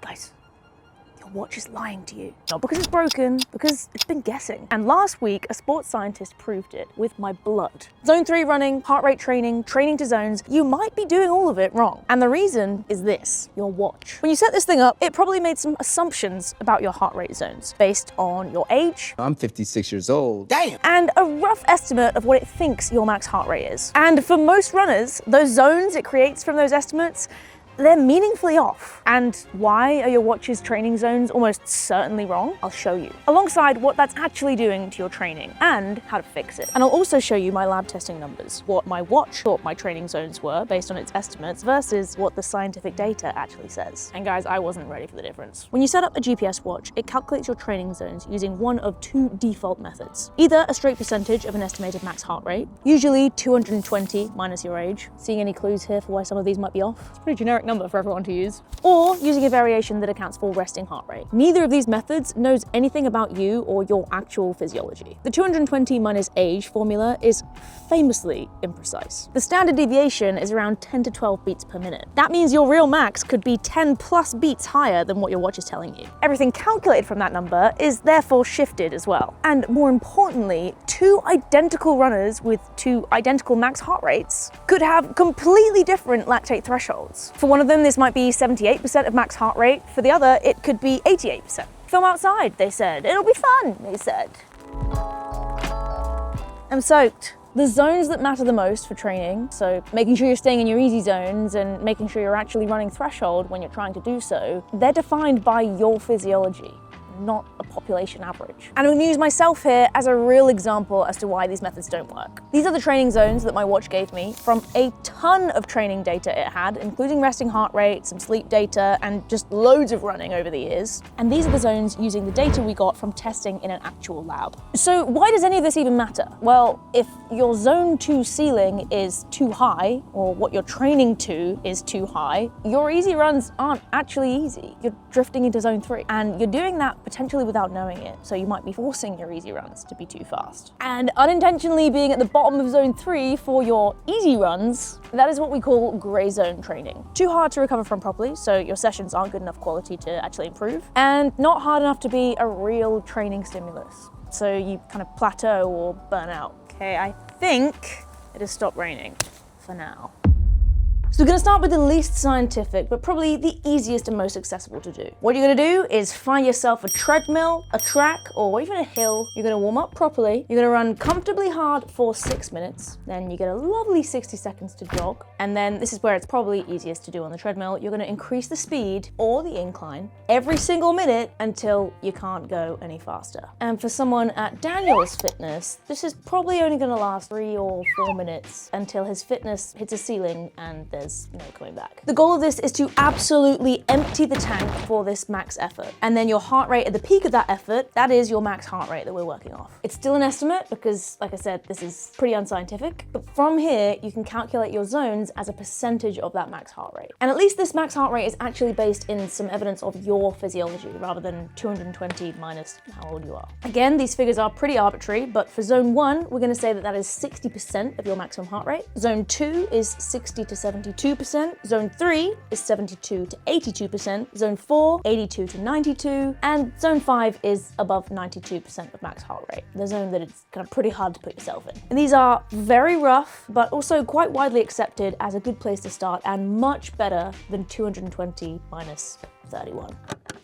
Guys, your watch is lying to you. Not because it's broken, because it's been guessing. And last week, a sports scientist proved it with my blood. Zone 3 running, heart rate training, training to zones, you might be doing all of it wrong. And the reason is this, your watch. When you set this thing up, it probably made some assumptions about your heart rate zones based on your age. I'm 56 years old. Damn! And a rough estimate of what it thinks your max heart rate is. And for most runners, those zones it creates from those estimates, they're meaningfully off. And why are your watch's training zones almost certainly wrong? I'll show you. Alongside what that's actually doing to your training and how to fix it. And I'll also show you my lab testing numbers, what my watch thought my training zones were based on its estimates versus what the scientific data actually says. And guys, I wasn't ready for the difference. When you set up a GPS watch, it calculates your training zones using one of two default methods. Either a straight percentage of an estimated max heart rate, usually 220 minus your age. Seeing any clues here for why some of these might be off? It's a pretty generic number for everyone to use. Or using a variation that accounts for resting heart rate. Neither of these methods knows anything about you or your actual physiology. The 220 minus age formula is famously imprecise. The standard deviation is around 10 to 12 beats per minute. That means your real max could be 10 plus beats higher than what your watch is telling you. Everything calculated from that number is therefore shifted as well. And more importantly, two identical runners with two identical max heart rates could have completely different lactate thresholds. For one of them, this might be 78% of max heart rate. For the other, it could be 88%. Film outside, they said. It'll be fun, they said. I'm soaked. The zones that matter the most for training, so making sure you're staying in your easy zones and making sure you're actually running threshold when you're trying to do so, they're defined by your physiology, not a population average. And I'm going to use myself here as a real example as to why these methods don't work. These are the training zones that my watch gave me from a ton of training data it had, including resting heart rate, some sleep data, and just loads of running over the years. And these are the zones using the data we got from testing in an actual lab. So why does any of this even matter? Well, if your zone 2 ceiling is too high, or what you're training to is too high, your easy runs aren't actually easy. You're drifting into zone 3, and you're doing that potentially without knowing it, so you might be forcing your easy runs to be too fast. And unintentionally being at the bottom of zone 3 for your easy runs, that is what we call gray zone training. Too hard to recover from properly, so your sessions aren't good enough quality to actually improve, and not hard enough to be a real training stimulus. So you kind of plateau or burn out. Okay, I think it has stopped raining for now. So we're gonna start with the least scientific, but probably the easiest and most accessible to do. What you're gonna do is find yourself a treadmill, a track, or even a hill. You're gonna warm up properly. You're gonna run comfortably hard for 6 minutes. Then you get a lovely 60 seconds to jog. And then this is where it's probably easiest to do on the treadmill. You're gonna increase the speed or the incline every single minute until you can't go any faster. And for someone at Daniel's fitness, this is probably only gonna last 3 or 4 minutes until his fitness hits a ceiling and there's no coming back. The goal of this is to absolutely empty the tank for this max effort. And then your heart rate at the peak of that effort, that is your max heart rate that we're working off. It's still an estimate because, like I said, this is pretty unscientific. But from here, you can calculate your zones as a percentage of that max heart rate. And at least this max heart rate is actually based in some evidence of your physiology rather than 220 minus how old you are. Again, these figures are pretty arbitrary, but for zone 1, we're going to say that that is 60% of your maximum heart rate. Zone 2 is 60 to 72%. Zone 3 is 72 to 82%. Zone 4, 82 to 92. And zone 5 is above 92% of max heart rate. The zone that it's kind of pretty hard to put yourself in. And these are very rough, but also quite widely accepted as a good place to start and much better than 220 minus 31.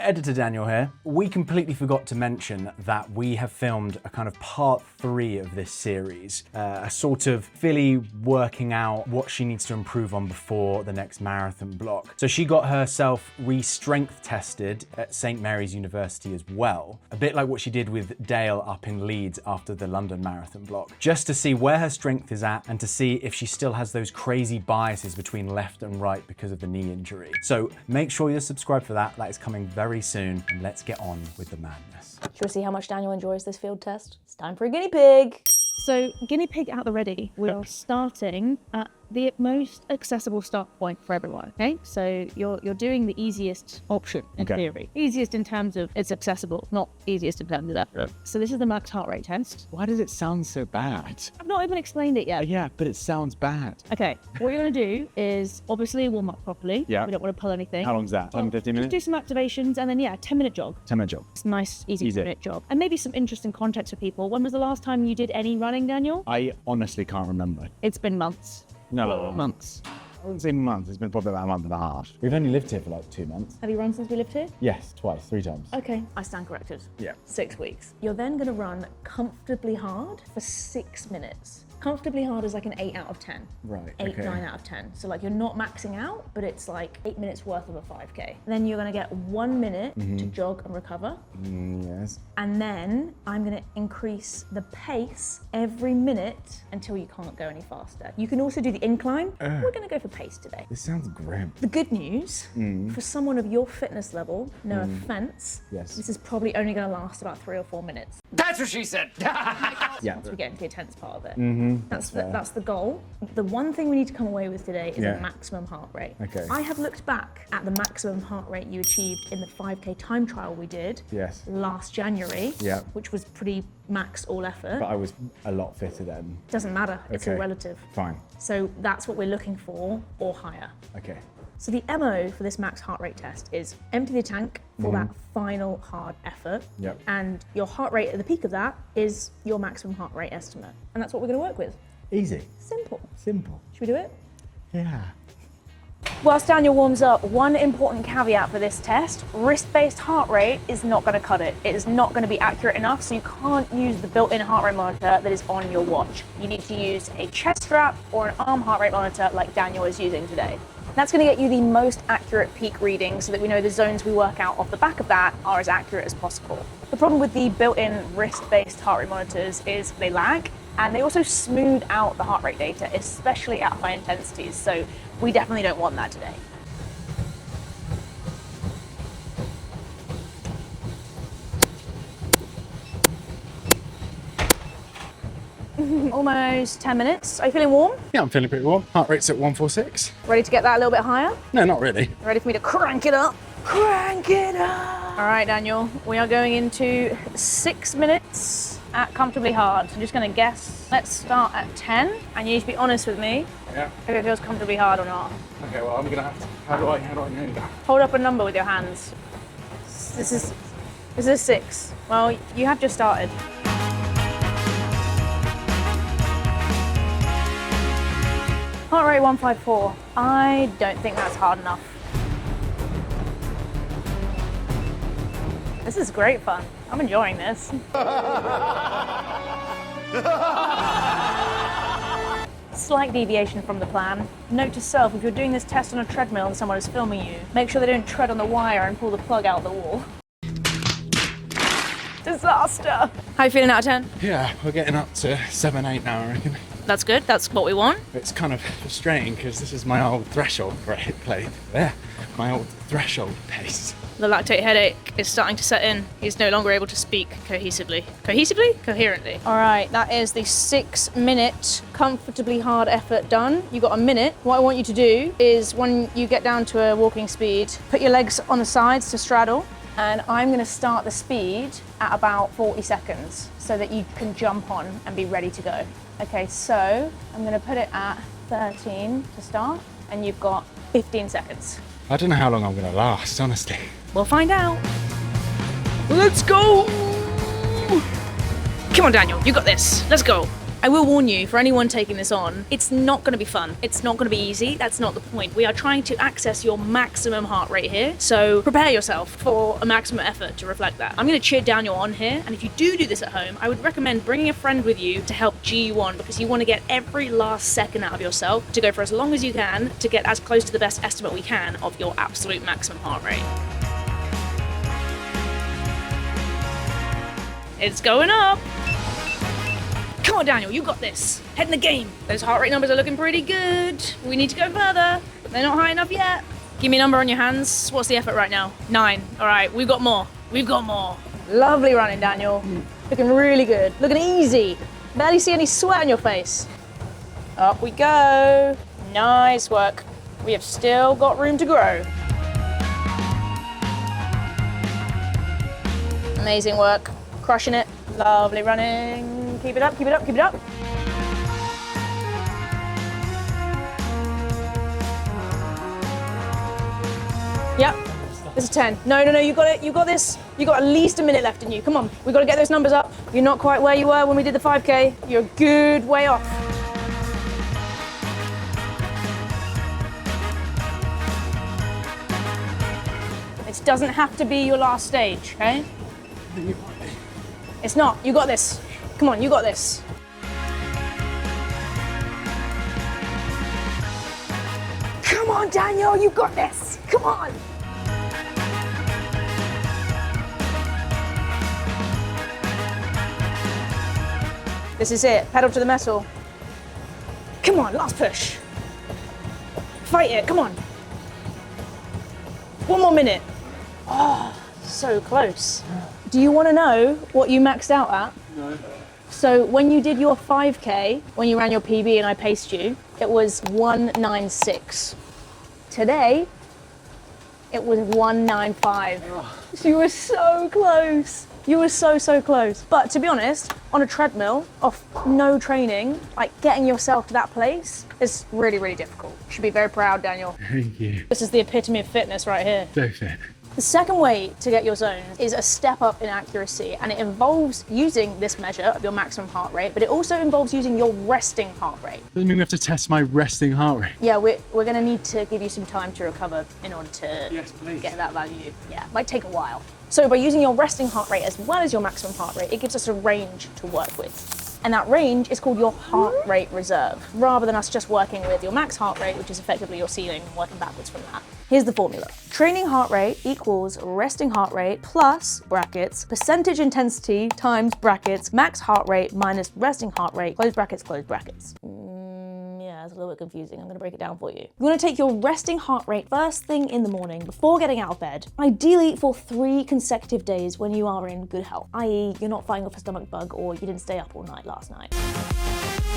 Editor Daniel here. We completely forgot to mention that we have filmed a kind of part 3 of this series, a sort of Phily working out what she needs to improve on before the next marathon block. So she got herself re-strength tested at St. Mary's University as well, a bit like what she did with Dale up in Leeds after the London marathon block, just to see where her strength is at and to see if she still has those crazy biases between left and right because of the knee injury. So make sure you're subscribed for that. That is coming very soon, and let's get on with the madness. Shall we see how much Daniel enjoys this field test? It's time for a guinea pig. So guinea pig at the ready. We are starting at the most accessible start point for everyone, okay? So you're doing the easiest option in theory. Easiest in terms of it's accessible, not easiest in terms of effort. So this is the max heart rate test. Why does it sound so bad? I've not even explained it yet. Yeah, but it sounds bad. Okay, what you're gonna do is obviously warm up properly. Yeah. We don't want to pull anything. How long's that? 10, 15 minutes? Just do some activations and then, yeah, 10-minute jog. 10-minute jog. It's a nice, easy 10-minute jog. And maybe some interesting context for people. When was the last time you did any running, Daniel? I honestly can't remember. It's been months. No. Months. I wouldn't say months. It's been probably about a month and a half. We've only lived here for like 2 months. Have you run since we lived here? Yes, twice, 3 times. Okay, I stand corrected. Yeah. 6 weeks. You're then gonna run comfortably hard for 6 minutes. Comfortably hard is like an 8 out of 10. Right, 8, okay. 9 out of 10. So like you're not maxing out, but it's like 8 minutes worth of a 5K. Then you're gonna get 1 minute to jog and recover. Yes. And then I'm gonna increase the pace every minute until you can't go any faster. You can also do the incline. We're gonna go for pace today. This sounds grim. The good news, for someone of your fitness level, no offense, Yes. this is probably only gonna last about 3 or 4 minutes. That's what she said. Yeah. Once we get into the intense part of it. That's the goal. The one thing we need to come away with today is Yeah. a maximum heart rate. Okay. I have looked back at the maximum heart rate you achieved in the 5K time trial we did Yes. last January, Yeah. which was pretty max all effort. But I was a lot fitter then. Doesn't matter, it's all Okay. relative. Fine. So that's what we're looking for, or higher. Okay. So the MO for this max heart rate test is empty the tank for that final hard effort. Yep. And your heart rate at the peak of that is your maximum heart rate estimate. And that's what we're gonna work with. Easy. Simple. Simple. Should we do it? Yeah. Whilst Daniel warms up, one important caveat for this test, wrist-based heart rate is not gonna cut it. It is not gonna be accurate enough, so you can't use the built-in heart rate monitor that is on your watch. You need to use a chest strap or an arm heart rate monitor like Daniel is using today. That's gonna get you the most accurate peak reading so that we know the zones we work out off the back of that are as accurate as possible. The problem with the built-in wrist-based heart rate monitors is they lag, and they also smooth out the heart rate data, especially at high intensities. So we definitely don't want that today. Almost 10 minutes. Are you feeling warm? Yeah, I'm feeling pretty warm. Heart rate's at 146. Ready to get that a little bit higher? No, not really. Ready for me to crank it up? Crank it up! All right, Daniel, we are going into 6 minutes at comfortably hard. I'm just gonna guess. Let's start at 10, and you need to be honest with me Yeah. if it feels comfortably hard or not. Okay, well, I'm gonna have to. How do I know that? Hold up a number with your hands. This is 6. Well, you have just started. Heart rate 154. I don't think that's hard enough. This is great fun. I'm enjoying this. Slight deviation from the plan. Note to self, if you're doing this test on a treadmill and someone is filming you, make sure they don't tread on the wire and pull the plug out the wall. Disaster. How are you feeling out of 10? Yeah, we're getting up to 7, 8 now, I reckon. That's good. That's what we want. It's kind of frustrating because this is my old threshold play. There, my old threshold pace. The lactate headache is starting to set in. He's no longer able to speak cohesively. Cohesively? Coherently. All right, that is the 6 minute comfortably hard effort done. You got a minute. What I want you to do is when you get down to a walking speed, put your legs on the sides to straddle, and I'm gonna start the speed at about 40 seconds so that you can jump on and be ready to go. Okay, so I'm gonna put it at 13 to start, and you've got 15 seconds. I don't know how long I'm gonna last, honestly. We'll find out. Let's go! Come on, Daniel, you got this. Let's go. I will warn you, for anyone taking this on, it's not gonna be fun. It's not gonna be easy. That's not the point. We are trying to access your maximum heart rate here. So prepare yourself for a maximum effort to reflect that. I'm gonna cheer Daniel on here. And if you do this at home, I would recommend bringing a friend with you to help G you on, because you wanna get every last second out of yourself to go for as long as you can to get as close to the best estimate we can of your absolute maximum heart rate. It's going up. Come on, Daniel, you got this. Head in the game. Those heart rate numbers are looking pretty good. We need to go further. They're not high enough yet. Give me a number on your hands. What's the effort right now? 9. All right, we've got more. We've got more. Lovely running, Daniel. Looking really good. Looking easy. Barely see any sweat on your face. Up we go. Nice work. We have still got room to grow. Amazing work. Crushing it. Lovely running. Keep it up, keep it up, keep it up. Yep. This is 10. No, you got it. You got this. You got at least a minute left in you. Come on. We got to get those numbers up. You're not quite where you were when we did the 5K. You're a good way off. It doesn't have to be your last stage, okay? It's not. You got this. Come on, you got this. Come on, Daniel, you got this. Come on. This is it. Pedal to the metal. Come on, last push. Fight it, come on. One more minute. Oh, so close. Do you want to know what you maxed out at? No. So when you did your 5K, when you ran your PB and I paced you, it was 196. Today, it was 195. So you were so close. You were so close. But to be honest, on a treadmill, off no training, like getting yourself to that place is really, really difficult. You should be very proud, Daniel. Thank you. This is the epitome of fitness right here. So fit. The second way to get your zones is a step up in accuracy, and it involves using this measure of your maximum heart rate, but it also involves using your resting heart rate. Doesn't mean we have to test my resting heart rate. Yeah, we're going to need to give you some time to recover in order to Yes, please. get that value. Yeah, it might take a while. So by using your resting heart rate as well as your maximum heart rate, it gives us a range to work with. And that range is called your heart rate reserve, rather than us just working with your max heart rate, which is effectively your ceiling, and working backwards from that. Here's the formula. Training heart rate equals resting heart rate plus, brackets, percentage intensity times, brackets, max heart rate minus resting heart rate, close brackets, close brackets. Yeah, it's a little bit confusing. I'm going to break it down for you. You want to take your resting heart rate first thing in the morning before getting out of bed, ideally for 3 consecutive days when you are in good health, i.e. you're not fighting off a stomach bug or you didn't stay up all night last night.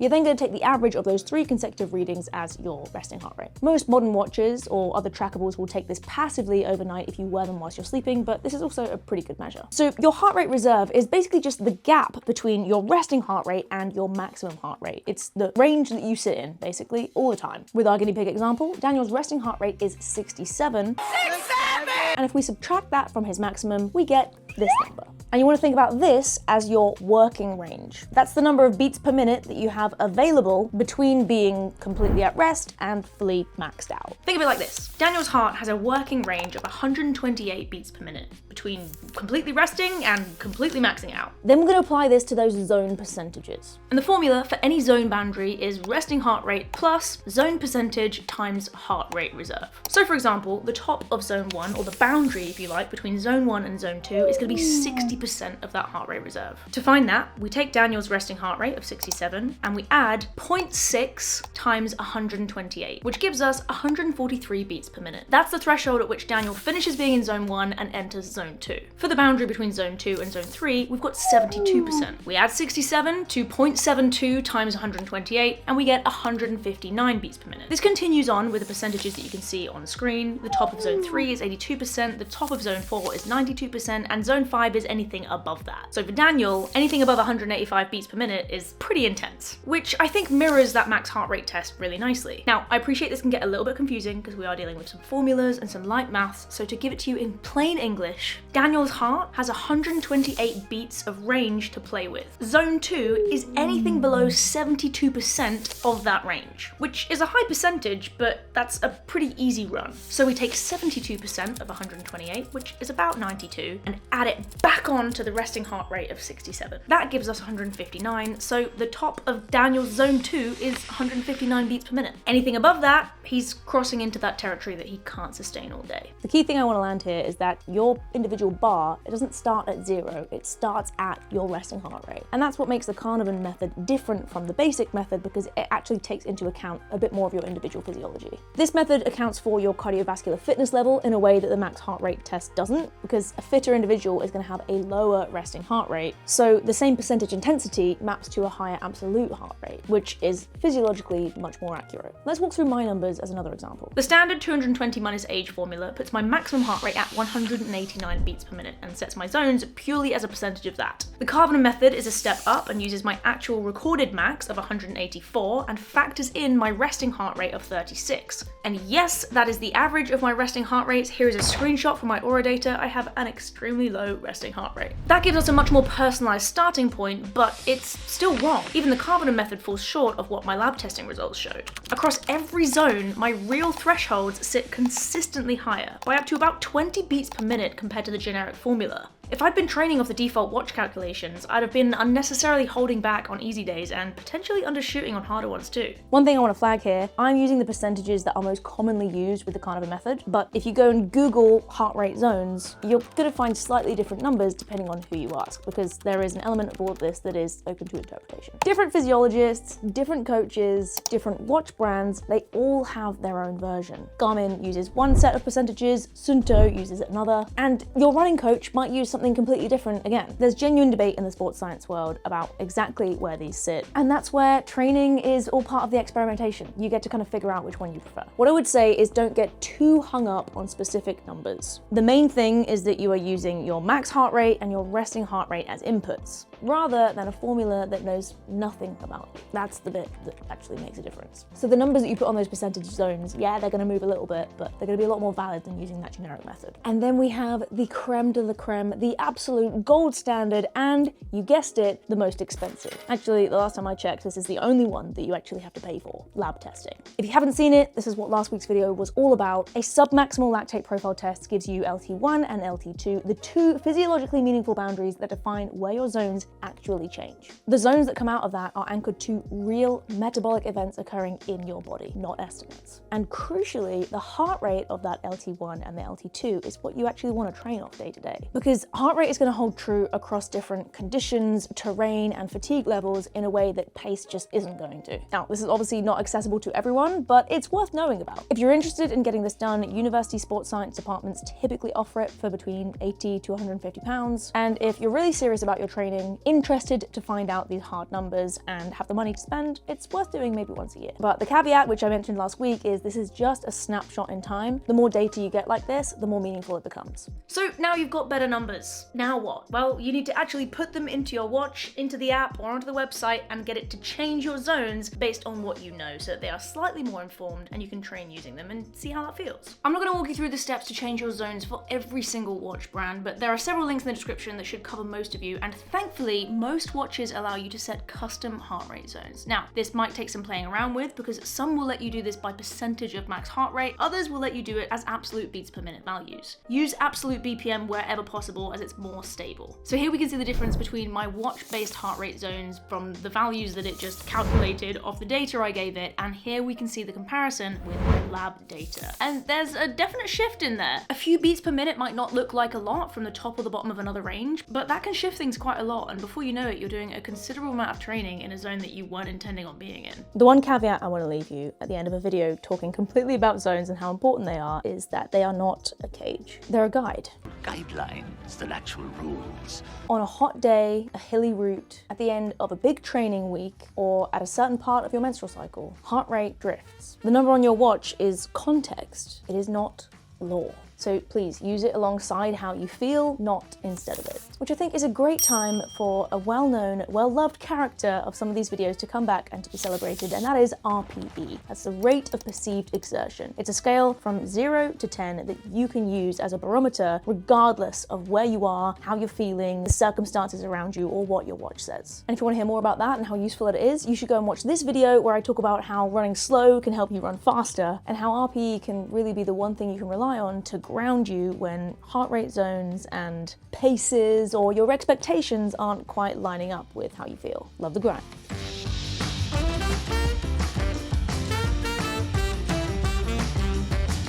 You're then going to take the average of those 3 consecutive readings as your resting heart rate. Most modern watches or other trackables will take this passively overnight if you wear them whilst you're sleeping, but this is also a pretty good measure. So your heart rate reserve is basically just the gap between your resting heart rate and your maximum heart rate. It's the range that you sit in, basically, all the time. With our guinea pig example, Daniel's resting heart rate is 67. 67! And if we subtract that from his maximum, we get this number. And you want to think about this as your working range. That's the number of beats per minute that you have available between being completely at rest and fully maxed out. Think of it like this. Daniel's heart has a working range of 128 beats per minute between completely resting and completely maxing out. Then we're going to apply this to those zone percentages. And the formula for any zone boundary is resting heart rate plus zone percentage times heart rate reserve. So for example, the top of zone 1, or the boundary if you like, between zone 1 and zone 2 is going to be 60% of that heart rate reserve. To find that, we take Daniel's resting heart rate of 67 and we add 0.6 times 128, which gives us 143 beats per minute. That's the threshold at which Daniel finishes being in zone 1 and enters zone 2. For the boundary between zone 2 and zone 3, we've got 72%. We add 67 to 0.72 times 128 and we get 159 beats per minute. This continues on with the percentages that you can see on the screen. The top of zone 3 is 82%, the top of zone 4 is 92%, and zone 5 is anything above that. So for Daniel, anything above 185 beats per minute is pretty intense, which I think mirrors that max heart rate test really nicely. Now, I appreciate this can get a little bit confusing because we are dealing with some formulas and some light maths, so to give it to you in plain English, Daniel's heart has 128 beats of range to play with. Zone 2 is anything below 72% of that range, which is a high percentage, but that's a pretty easy run. So we take 72% of 128, which is about 92, and add it back on to the resting heart rate of 67. That gives us 159, so the top of Daniel's zone 2 is 159 beats per minute. Anything above that, he's crossing into that territory that he can't sustain all day. The key thing I want to land here is that your individual bar, it doesn't start at 0, it starts at your resting heart rate. And that's what makes the Karvonen method different from the basic method, because it actually takes into account a bit more of your individual physiology. This method accounts for your cardiovascular fitness level in a way that the max heart rate test doesn't, because a fitter individual individual is going to have a lower resting heart rate. So the same percentage intensity maps to a higher absolute heart rate, which is physiologically much more accurate. Let's walk through my numbers as another example. The standard 220 minus age formula puts my maximum heart rate at 189 beats per minute and sets my zones purely as a percentage of that. The Karvonen method is a step up and uses my actual recorded max of 184 and factors in my resting heart rate of 36. And yes, that is the average of my resting heart rates. Here is a screenshot from my Aura data. I have an extremely low resting heart rate. That gives us a much more personalized starting point, but it's still wrong. Even the Karvonen method falls short of what my lab testing results showed. Across every zone, my real thresholds sit consistently higher, by up to about 20 beats per minute compared to the generic formula. If I'd been training off the default watch calculations, I'd have been unnecessarily holding back on easy days and potentially undershooting on harder ones too. One thing I want to flag here, I'm using the percentages that are most commonly used with the Karvonen method, but if you go and Google heart rate zones, you're going to find slightly different numbers depending on who you ask, because there is an element of all of this that is open to interpretation. Different physiologists, different coaches, different watch brands, they all have their own version. Garmin uses one set of percentages, Sunto uses another, and your running coach might use something completely different again. There's genuine debate in the sports science world about exactly where these sit, and that's where training is all part of the experimentation. You get to kind of figure out which one you prefer. What I would say is don't get too hung up on specific numbers. The main thing is that you are using your max heart rate and your resting heart rate as inputs, rather than a formula that knows nothing about you. That's the bit that actually makes a difference. So the numbers that you put on those percentage zones, yeah, they're gonna move a little bit, but they're gonna be a lot more valid than using that generic method. And then we have the creme de la creme, the absolute gold standard, and you guessed it, the most expensive. Actually, the last time I checked, this is the only one that you actually have to pay for, lab testing. If you haven't seen it, this is what last week's video was all about. A submaximal lactate profile test gives you LT1 and LT2, the two physiologically meaningful boundaries that define where your zones actually change. The zones that come out of that are anchored to real metabolic events occurring in your body, not estimates. And crucially, the heart rate of that LT1 and the LT2 is what you actually want to train off day to day. Because heart rate is going to hold true across different conditions, terrain, and fatigue levels in a way that pace just isn't going to. Now, this is obviously not accessible to everyone, but it's worth knowing about. If you're interested in getting this done, university sports science departments typically offer it for between 80 to 150 pounds. And if you're really serious about your training, interested to find out these hard numbers and have the money to spend, it's worth doing maybe once a year. But the caveat, which I mentioned last week, is this is just a snapshot in time. The more data you get like this, the more meaningful it becomes. So now you've got better numbers. Now what? Well, you need to actually put them into your watch, into the app, or onto the website and get it to change your zones based on what you know, so that they are slightly more informed and you can train using them and see how that feels. I'm not going to walk you through the steps to change your zones for every single watch brand, but there are several links in the description that should cover most of you, and thankfully, most watches allow you to set custom heart rate zones. Now, this might take some playing around with, because some will let you do this by percentage of max heart rate, others will let you do it as absolute beats per minute values. Use absolute BPM wherever possible, as it's more stable. So here we can see the difference between my watch-based heart rate zones from the values that it just calculated off the data I gave it, and here we can see the comparison with my lab data. And there's a definite shift in there. A few beats per minute might not look like a lot from the top or the bottom of another range, but that can shift things quite a lot, and before you know it, you're doing a considerable amount of training in a zone that you weren't intending on being in. The one caveat I want to leave you at the end of a video talking completely about zones and how important they are is that they are not a cage. They're a guide. Guidelines than actual rules. On a hot day, a hilly route, at the end of a big training week, or at a certain part of your menstrual cycle, heart rate drifts. The number on your watch is context. It is not law. So please use it alongside how you feel, not instead of it. Which I think is a great time for a well-known, well-loved character of some of these videos to come back and to be celebrated, and that is RPE. That's the rate of perceived exertion. It's a scale from 0 to 10 that you can use as a barometer regardless of where you are, how you're feeling, the circumstances around you, or what your watch says. And if you want to hear more about that and how useful it is, you should go and watch this video where I talk about how running slow can help you run faster, and how RPE can really be the one thing you can rely on to ground you when heart rate zones and paces or your expectations aren't quite lining up with how you feel. Love the grind.